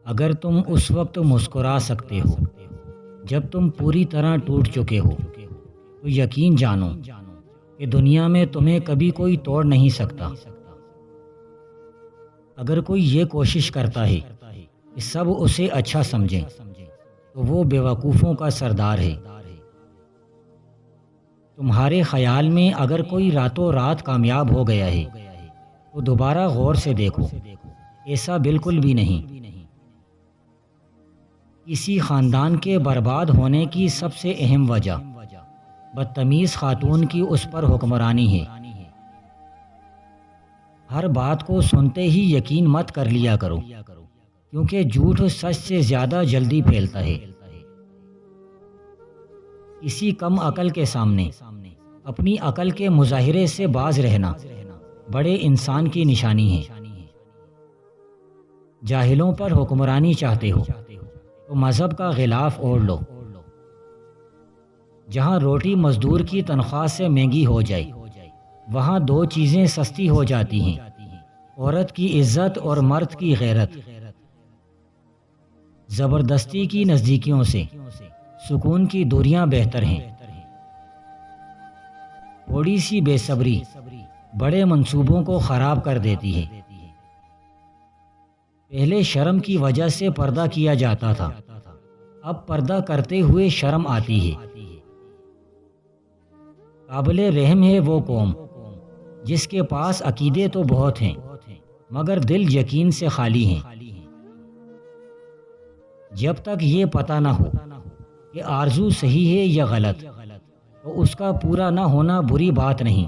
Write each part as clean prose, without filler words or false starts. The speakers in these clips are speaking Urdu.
اگر تم اس وقت مسکرا سکتے ہو جب تم پوری طرح ٹوٹ چکے ہو تو یقین جانو کہ دنیا میں تمہیں کبھی کوئی توڑ نہیں سکتا۔ اگر کوئی یہ کوشش کرتا ہے کہ سب اسے اچھا سمجھیں تو وہ بیوقوفوں کا سردار ہے۔ تمہارے خیال میں اگر کوئی راتوں رات کامیاب ہو گیا ہے تو دوبارہ غور سے دیکھو، ایسا بالکل بھی نہیں۔ کسی خاندان کے برباد ہونے کی سب سے اہم وجہ بدتمیز خاتون کی اس پر حکمرانی ہے۔ ہر بات کو سنتے ہی یقین مت کر لیا کرو، کیونکہ جھوٹ سچ سے زیادہ جلدی پھیلتا ہے۔ کسی کم عقل کے سامنے اپنی عقل کے مظاہرے سے باز رہنا بڑے انسان کی نشانی ہے۔ جاہلوں پر حکمرانی چاہتے ہو تو مذہب کا غلاف اوڑھ لو۔ جہاں روٹی مزدور کی تنخواہ سے مہنگی ہو جائے وہاں دو چیزیں سستی ہو جاتی ہیں، عورت کی عزت اور مرد کی غیرت۔ زبردستی کی نزدیکیوں سے سکون کی دوریاں بہتر ہیں۔ تھوڑی سی بے صبری بڑے منصوبوں کو خراب کر دیتی ہے۔ پہلے شرم کی وجہ سے پردہ کیا جاتا تھا، اب پردہ کرتے ہوئے شرم آتی ہے۔ قابل رحم ہے وہ قوم جس کے پاس عقیدے تو بہت ہیں مگر دل یقین سے خالی ہیں۔ جب تک یہ پتہ نہ ہو کہ آرزو صحیح ہے یا غلط تو اس کا پورا نہ ہونا بری بات نہیں۔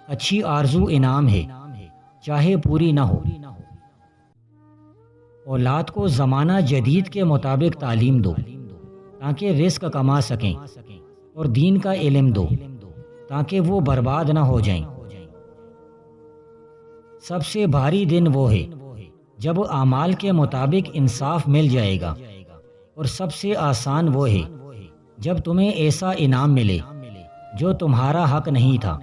اچھی آرزو انعام ہے، چاہے پوری نہ ہو۔ اولاد کو زمانہ جدید کے مطابق تعلیم دو تاکہ رزق کما سکیں، اور دین کا علم دو تاکہ وہ برباد نہ ہو جائیں۔ سب سے بھاری دن وہ ہے جب اعمال کے مطابق انصاف مل جائے گا، اور سب سے آسان وہ ہے جب تمہیں ایسا انعام ملے جو تمہارا حق نہیں تھا۔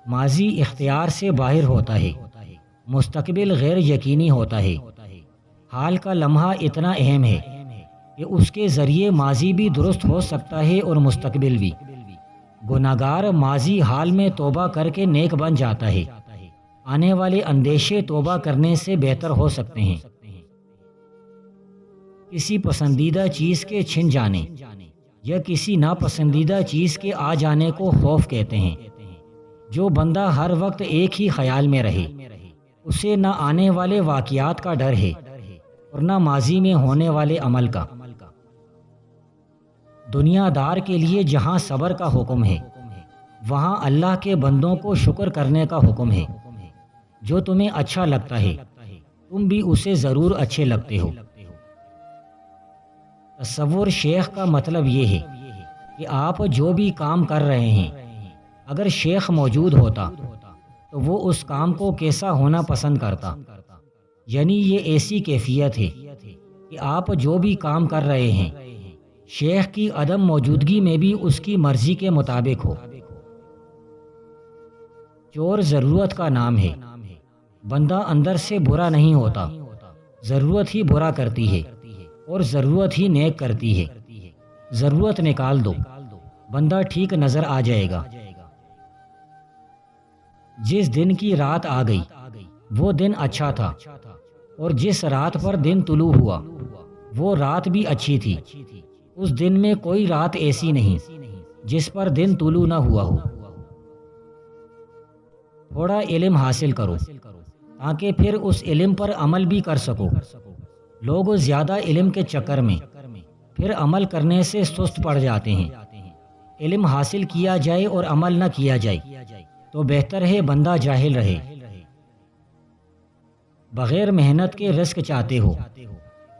ماضی اختیار سے باہر ہوتا ہے، مستقبل غیر یقینی ہوتا ہے۔ حال کا لمحہ اتنا اہم ہے کہ اس کے ذریعے ماضی بھی درست ہو سکتا ہے اور مستقبل بھی۔ گناہگار ماضی حال میں توبہ کر کے نیک بن جاتا ہے، آنے والے اندیشے توبہ کرنے سے بہتر ہو سکتے ہیں۔ کسی پسندیدہ چیز کے چھن جانے یا کسی ناپسندیدہ چیز کے آ جانے کو خوف کہتے ہیں۔ جو بندہ ہر وقت ایک ہی خیال میں رہے اسے نہ آنے والے واقعات کا ڈر ہے اور نہ ماضی میں ہونے والے عمل کا۔ دنیا دار کے لیے جہاں صبر کا حکم ہے وہاں اللہ کے بندوں کو شکر کرنے کا حکم ہے۔ جو تمہیں اچھا لگتا ہے تم بھی اسے ضرور اچھے لگتے ہو۔ تصور شیخ کا مطلب یہ ہے کہ آپ جو بھی کام کر رہے ہیں اگر شیخ موجود ہوتا تو وہ اس کام کو کیسا ہونا پسند کرتا۔ یعنی یہ ایسی کیفیت ہے کہ آپ جو بھی کام کر رہے ہیں شیخ کی عدم موجودگی میں بھی اس کی مرضی کے مطابق ہو۔ چور ضرورت کا نام ہے، بندہ اندر سے برا نہیں ہوتا، ضرورت ہی برا کرتی ہے اور ضرورت ہی نیک کرتی ہے۔ ضرورت نکال دو، بندہ ٹھیک نظر آ جائے گا۔ جس دن کی رات آ گئی وہ دن اچھا تھا، اور جس رات پر دن طلوع ہوا وہ رات بھی اچھی تھی۔ اس دن میں کوئی رات ایسی نہیں جس پر دن طلوع نہ ہوا ہو۔ تھوڑا علم حاصل کرو تاکہ پھر اس علم پر عمل بھی کر سکو۔ لوگ زیادہ علم کے چکر میں پھر عمل کرنے سے سست پڑ جاتے ہیں۔ علم حاصل کیا جائے اور عمل نہ کیا جائے تو بہتر ہے بندہ جاہل رہے۔ بغیر محنت کے رزق چاہتے ہو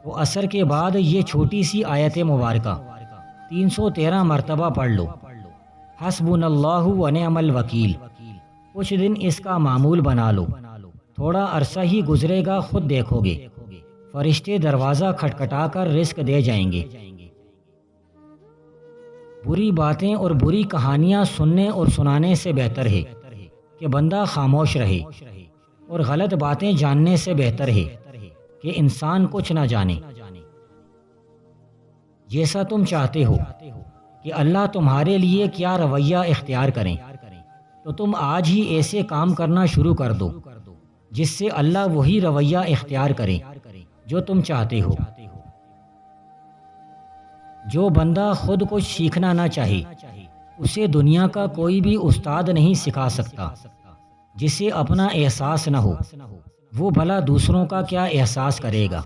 تو عصر کے بعد یہ چھوٹی سی آیت مبارکہ 313 مرتبہ پڑھ لو، حسبنا اللہ و نعم الوکیل۔ کچھ دن اس کا معمول بنا لو، تھوڑا عرصہ ہی گزرے گا خود دیکھو گے فرشتے دروازہ کھٹکھٹا کر رزق دے جائیں گے۔ بری باتیں اور بری کہانیاں سننے اور سنانے سے بہتر ہے کہ بندہ خاموش رہے، اور غلط باتیں جاننے سے بہتر ہے کہ انسان کچھ نہ جانے۔ جیسا تم چاہتے ہو کہ اللہ تمہارے لیے کیا رویہ اختیار کریں، تو تم آج ہی ایسے کام کرنا شروع کر دو جس سے اللہ وہی رویہ اختیار کرے جو تم چاہتے ہو۔ جو بندہ خود کچھ سیکھنا نہ چاہے اسے دنیا کا کوئی بھی استاد نہیں سکھا سکتا۔ جسے اپنا احساس نہ ہو وہ بھلا دوسروں کا کیا احساس کرے گا۔